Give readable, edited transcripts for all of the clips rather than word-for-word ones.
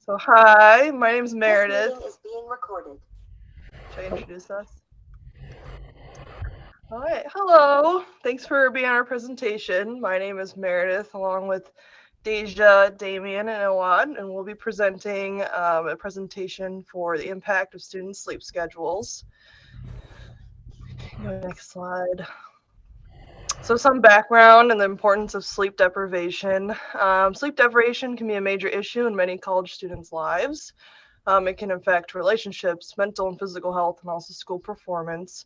So hi, my name is This Meredith. meeting is being recorded. Should I introduce us? All right, hello. Thanks for being on our presentation. My name is Meredith, along with Deja, Damien, and Awad, and we'll be presenting a presentation for the impact of student sleep schedules. Go to the next slide. So some background and the importance of sleep deprivation. Sleep deprivation can be a major issue in many college students' lives. It can affect relationships, mental and physical health, and also school performance.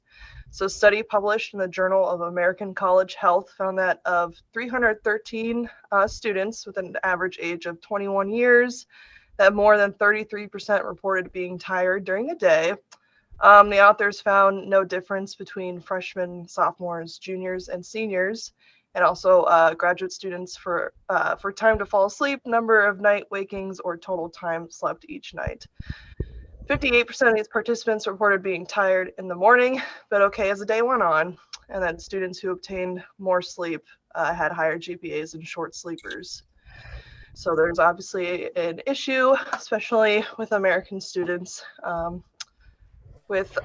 So, a study published in the Journal of American College Health found that of 313 students with an average age of 21 years, that more than 33% reported being tired during the day. The authors found no difference between freshmen, sophomores, juniors, and seniors, and also graduate students for time to fall asleep, number of night wakings, or total time slept each night. 58% of these participants reported being tired in the morning, but okay as the day went on. And then students who obtained more sleep had higher GPAs than short sleepers. So there's obviously an issue, especially with American students, with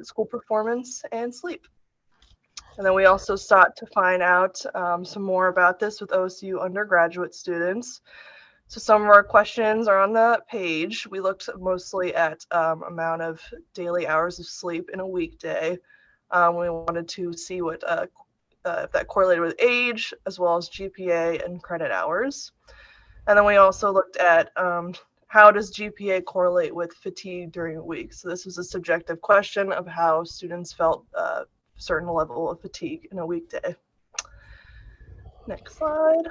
school performance and sleep. And then we also sought to find out some more about this with OSU undergraduate students. So some of our questions are on the page. We looked mostly at amount of daily hours of sleep in a weekday. We wanted to see what if that correlated with age, as well as GPA and credit hours. And then we also looked at how does GPA correlate with fatigue during a week. So this was a subjective question of how students felt a certain level of fatigue in a weekday. Next slide.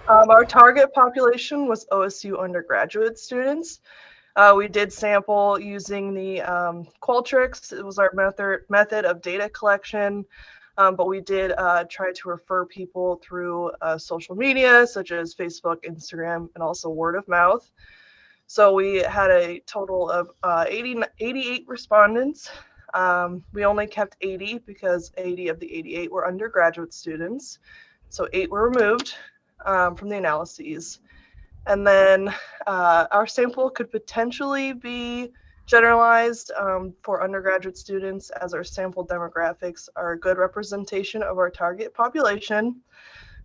Our target population was OSU undergraduate students. We did sample using the Qualtrics. It was our method of data collection, but we did try to refer people through social media, such as Facebook, Instagram, and also word of mouth. So we had a total of 88 respondents. We only kept 80 because 80 of the 88 were undergraduate students. So 8 were removed from the analyses. And then our sample could potentially be generalized for undergraduate students, as our sample demographics are a good representation of our target population.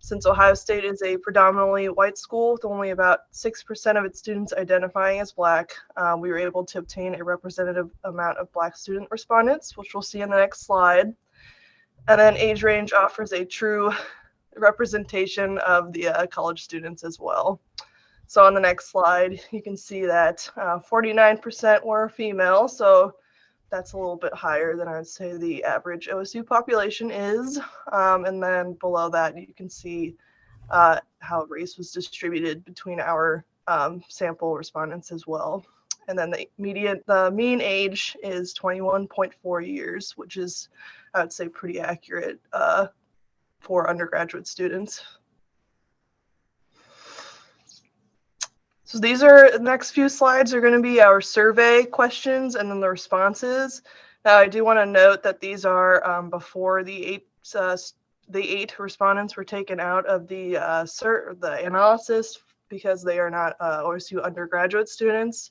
Since Ohio State is a predominantly white school with only about 6% of its students identifying as Black, we were able to obtain a representative amount of Black student respondents, which we'll see in the next slide. And then age range offers a true representation of the college students as well. So on the next slide, you can see that 49% were female, so that's a little bit higher than I would say the average OSU population is. And then below that, you can see how race was distributed between our sample respondents as well. And then the mean age is 21.4 years, which is, I would say, pretty accurate for undergraduate students. So these are the next few slides are going to be our survey questions and then the responses. Now I do want to note that these are before the eight respondents were taken out of the analysis because they are not OSU undergraduate students.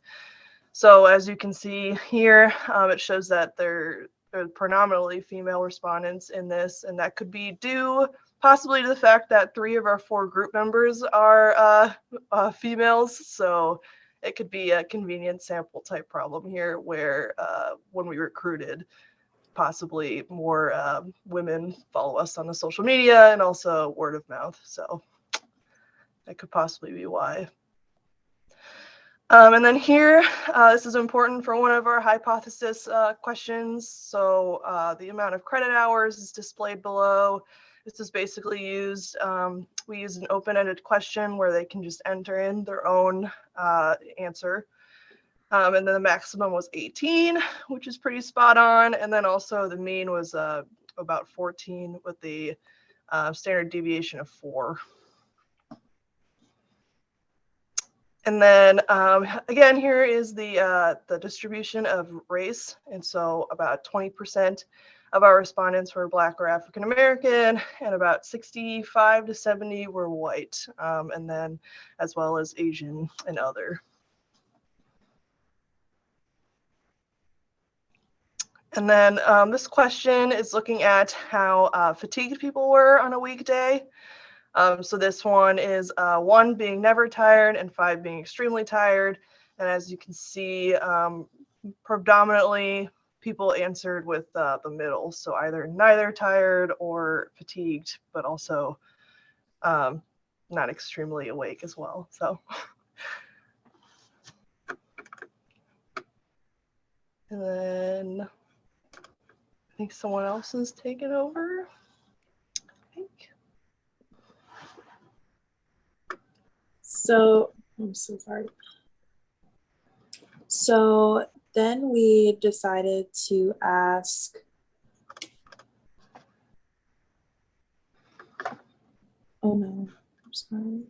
So as you can see here, it shows that they're predominantly female respondents in this, and that could be due possibly to the fact that 3 of our 4 group members are females. So it could be a convenient sample type problem here where when we recruited, possibly more women follow us on the social media and also word of mouth. So that could possibly be why. And then here, this is important for one of our hypothesis questions. So the amount of credit hours is displayed below. This is basically used, we use an open-ended question where they can just enter in their own answer. And then the maximum was 18, which is pretty spot on. And then also the mean was about 14 with the standard deviation of 4. And then again, here is the distribution of race. And so about 20% of our respondents were Black or African American, and about 65 to 70 were white, and then as well as Asian and other. And then this question is looking at how fatigued people were on a weekday. So this one is 1 being never tired and 5 being extremely tired. And as you can see, predominantly people answered with the middle. So either neither tired or fatigued, but also not extremely awake as well. So. And then I think someone else is taking over. I think. So, I'm so sorry. So then we decided to ask, oh no, I'm sorry.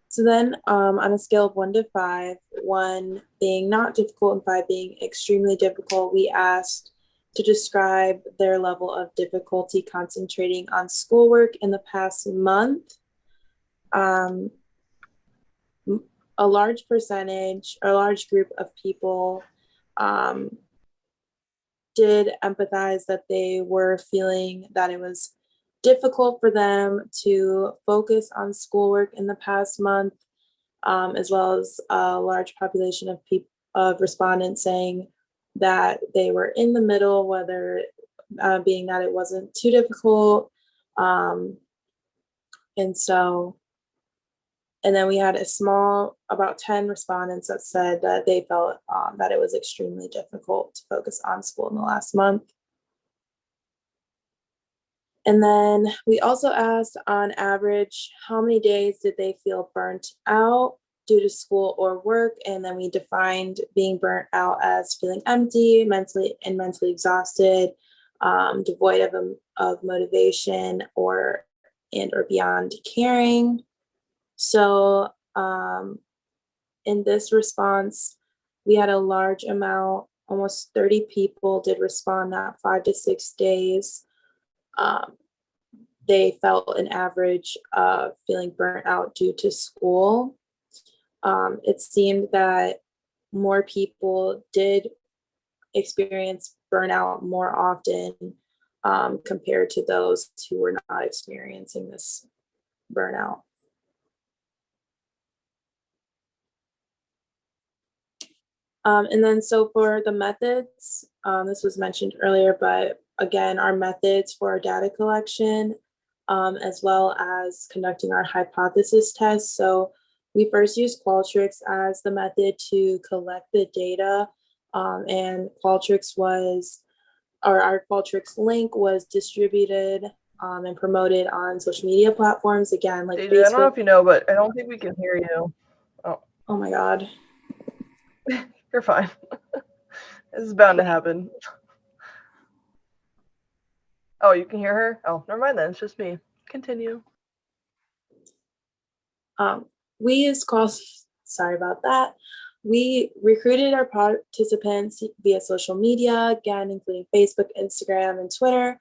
So then on a scale of 1 to 5, 1 being not difficult and 5 being extremely difficult, we asked to describe their level of difficulty concentrating on schoolwork in the past month. A large percentage, or a large group of people did empathize that they were feeling that it was difficult for them to focus on schoolwork in the past month, as well as a large population of respondents saying that they were in the middle, whether being that it wasn't too difficult. And then we had a small, about 10 respondents that said that they felt that it was extremely difficult to focus on school in the last month. And then we also asked, on average, how many days did they feel burnt out due to school or work? And then we defined being burnt out as feeling empty, mentally exhausted, devoid of motivation, or beyond caring. So in this response, we had a large amount, almost 30 people did respond that 5 to 6 days. They felt an average of feeling burnt out due to school. It seemed that more people did experience burnout more often compared to those who were not experiencing this burnout. And then so for the methods, this was mentioned earlier, but again, our methods for our data collection, as well as conducting our hypothesis tests. So we first used Qualtrics as the method to collect the data, and Qualtrics was, or our Qualtrics link was distributed and promoted on social media platforms, again, like Deja, Facebook. I don't know if you know, but I don't think we can hear you. Oh my God. You're fine. This is bound to happen. Oh, you can hear her? Oh, never mind then. It's just me. Continue. We used sorry about that. We recruited our participants via social media, again, including Facebook, Instagram, and Twitter.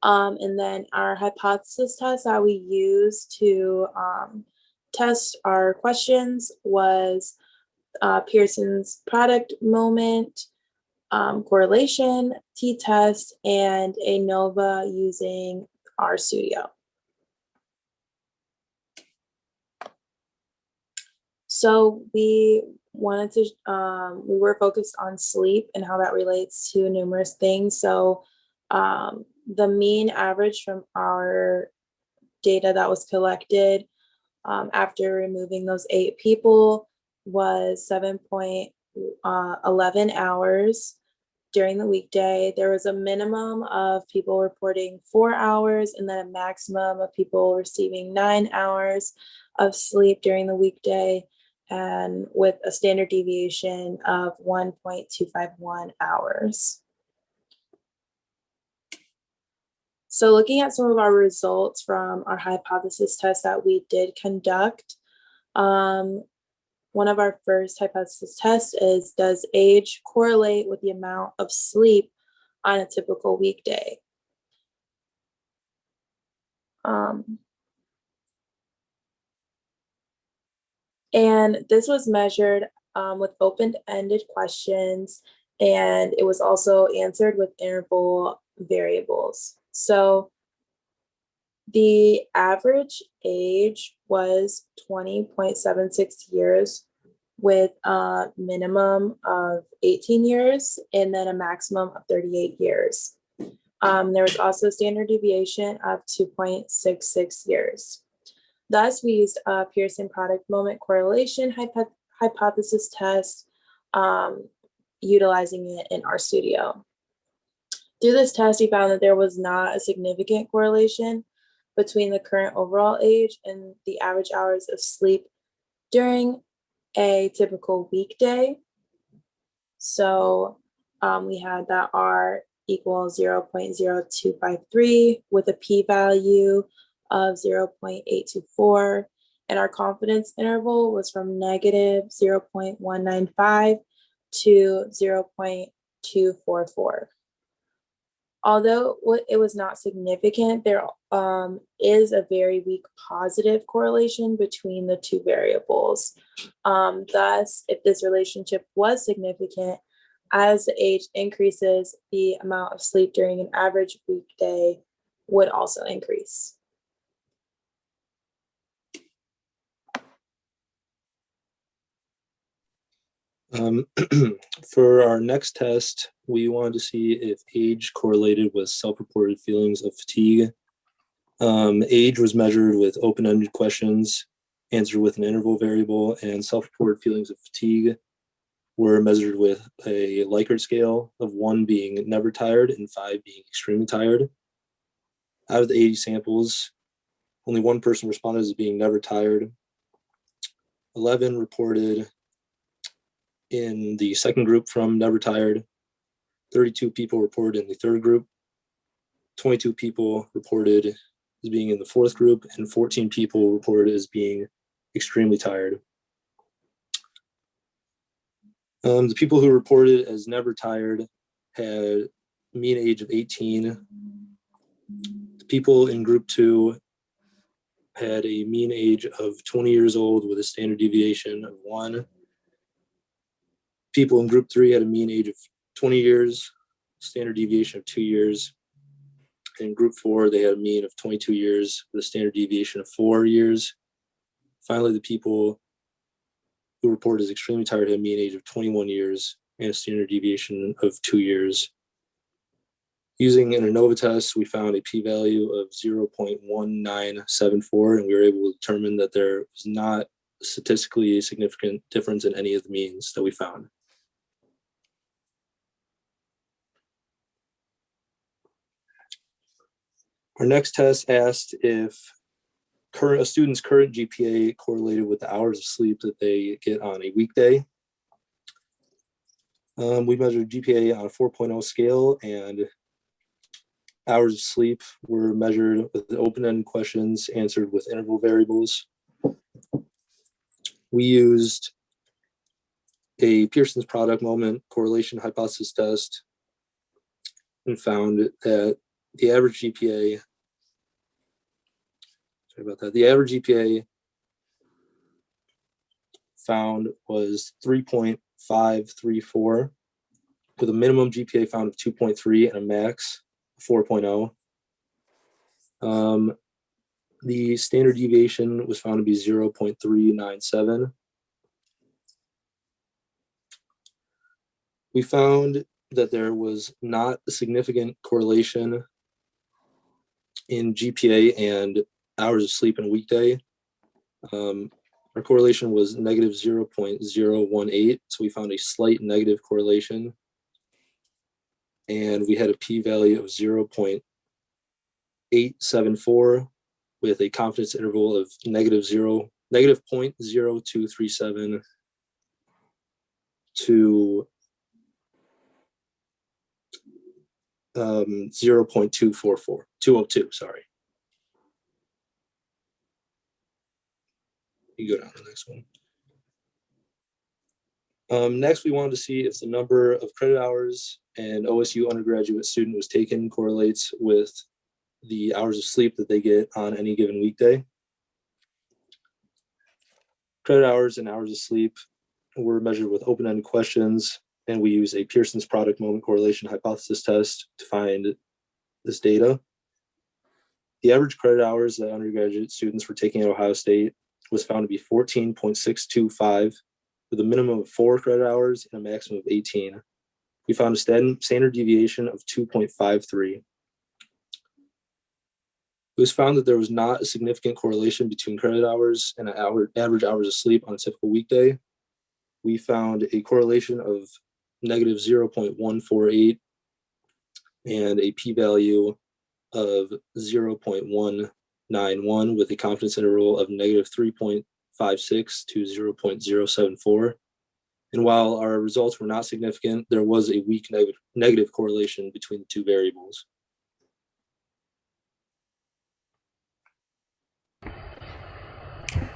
And then our hypothesis test that we used to test our questions was Pearson's product moment, correlation, t-test, and ANOVA using RStudio. So we wanted to, we were focused on sleep and how that relates to numerous things. So the mean average from our data that was collected after removing those 8 people was 7.11 hours during the weekday. There was a minimum of people reporting 4 hours and then a maximum of people receiving 9 hours of sleep during the weekday, and with a standard deviation of 1.251 hours. So looking at some of our results from our hypothesis test that we did conduct, one of our first hypothesis tests is, does age correlate with the amount of sleep on a typical weekday? And this was measured with open-ended questions, and it was also answered with interval variables. So the average age was 20.76 years, with a minimum of 18 years and then a maximum of 38 years. There was also a standard deviation of 2.66 years. Thus, we used a Pearson product moment correlation hypothesis test, utilizing it in RStudio. Through this test, we found that there was not a significant correlation between the current overall age and the average hours of sleep during a typical weekday. So we had that R equals 0.0253 with a p-value of 0.824, and our confidence interval was from negative 0.195 to 0.244. Although it was not significant, there is a very weak positive correlation between the two variables. Thus, if this relationship was significant, as the age increases, the amount of sleep during an average weekday would also increase. For our next test, we wanted to see if age correlated with self-reported feelings of fatigue. Age was measured with open-ended questions, answered with an interval variable, and self-reported feelings of fatigue were measured with a Likert scale of 1 being never tired and 5 being extremely tired. Out of the 80 samples, only one person responded as being never tired. 11 reported in the second group from never tired. 32 people reported in the third group. 22 people reported as being in the fourth group, and 14 people reported as being extremely tired. The people who reported as never tired had a mean age of 18. The people in group 2 had a mean age of 20 years old with a standard deviation of 1. People in group 3 had a mean age of 20 years, standard deviation of 2 years. In group 4, they had a mean of 22 years with a standard deviation of 4 years. Finally, the people who reported as extremely tired had a mean age of 21 years and a standard deviation of 2 years. Using an ANOVA test, we found a p-value of 0.1974, and we were able to determine that there was not a statistically significant difference in any of the means that we found. Our next test asked if a student's current GPA correlated with the hours of sleep that they get on a weekday. We measured GPA on a 4.0 scale, and hours of sleep were measured with open-ended questions answered with interval variables. We used a Pearson's product moment correlation hypothesis test and found that the average GPA found was 3.534 with a minimum GPA found of 2.3 and a max 4.0. The standard deviation was found to be 0.397. We found that there was not a significant correlation in GPA and hours of sleep in a weekday. Our correlation was negative 0.018, so we found a slight negative correlation. And we had a p-value of 0.874 with a confidence interval of negative 0.0237 to 202, sorry. You go down to the next one. Next, we wanted to see if the number of credit hours an OSU undergraduate student was taken correlates with the hours of sleep that they get on any given weekday. Credit hours and hours of sleep were measured with open-ended questions, and we use a Pearson's product moment correlation hypothesis test to find this data. The average credit hours that undergraduate students were taking at Ohio State was found to be 14.625, with a minimum of 4 credit hours and a maximum of 18. We found a standard deviation of 2.53. It was found that there was not a significant correlation between credit hours and average hours of sleep on a typical weekday. We found a correlation of negative 0.148 and a p-value of 0.191 with a confidence interval of negative 3.56 to 0.074. And while our results were not significant, there was a weak negative correlation between the two variables.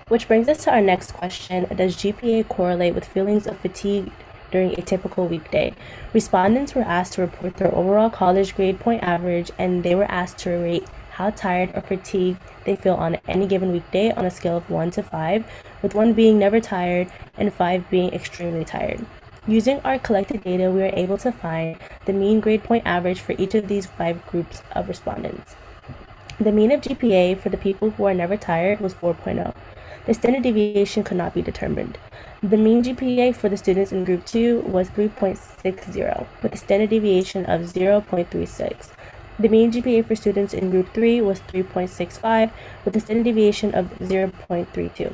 Which brings us to our next question. Does GPA correlate with feelings of fatigue during a typical weekday? Respondents were asked to report their overall college grade point average, and they were asked to rate how tired or fatigued they feel on any given weekday on a scale of 1 to 5, with 1 being never tired and 5 being extremely tired. Using our collected data, we were able to find the mean grade point average for each of these 5 groups of respondents. The mean of GPA for the people who are never tired was 4.0. The standard deviation could not be determined. The mean GPA for the students in Group 2 was 3.60, with a standard deviation of 0.36. The mean GPA for students in Group 3 was 3.65, with a standard deviation of 0.32.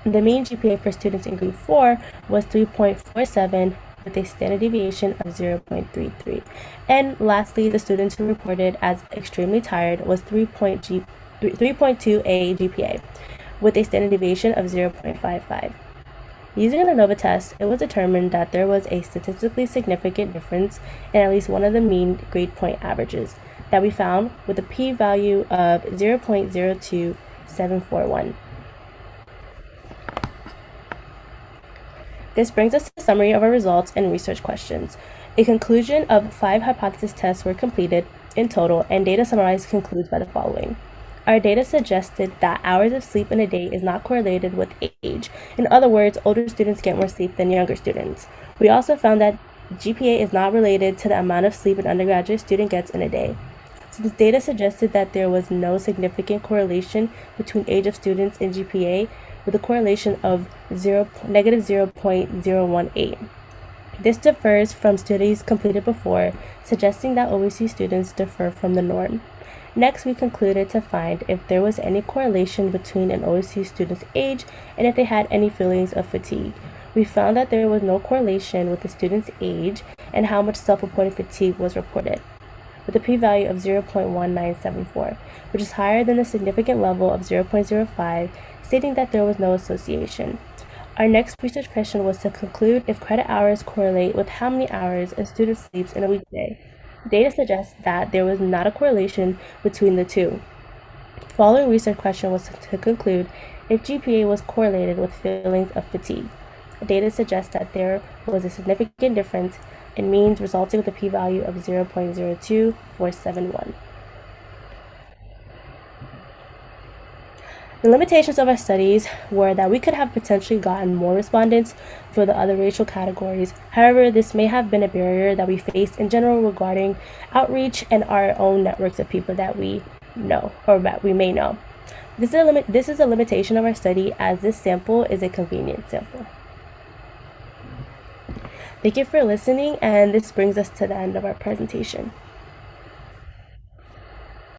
The mean GPA for students in Group 4 was 3.47, with a standard deviation of 0.33. And lastly, the students who reported as extremely tired was 3.2 GPA, with a standard deviation of 0.55. Using an ANOVA test, it was determined that there was a statistically significant difference in at least one of the mean grade point averages that we found with a p-value of 0.02741. This brings us to the summary of our results and research questions. A conclusion of 5 hypothesis tests were completed in total, and data summarized concludes by the following. Our data suggested that hours of sleep in a day is not correlated with age. In other words, older students get more sleep than younger students. We also found that GPA is not related to the amount of sleep an undergraduate student gets in a day. So this data suggested that there was no significant correlation between age of students and GPA, with a correlation of negative 0.018. This differs from studies completed before, suggesting that OSU students differ from the norm. Next, we concluded to find if there was any correlation between an OSU student's age and if they had any feelings of fatigue. We found that there was no correlation with the student's age and how much self-reported fatigue was reported, with a p-value of 0.1974, which is higher than the significant level of 0.05, stating that there was no association. Our next research question was to conclude if credit hours correlate with how many hours a student sleeps in a weekday. Data suggests that there was not a correlation between the two. The following research question was to conclude if GPA was correlated with feelings of fatigue. Data suggests that there was a significant difference in means, resulting with a p-value of 0.02471. The limitations of our studies were that we could have potentially gotten more respondents for the other racial categories. However, this may have been a barrier that we faced in general regarding outreach and our own networks of people that we know or that we may know. This is a limitation of our study, as this sample is a convenient sample. Thank you for listening, and this brings us to the end of our presentation.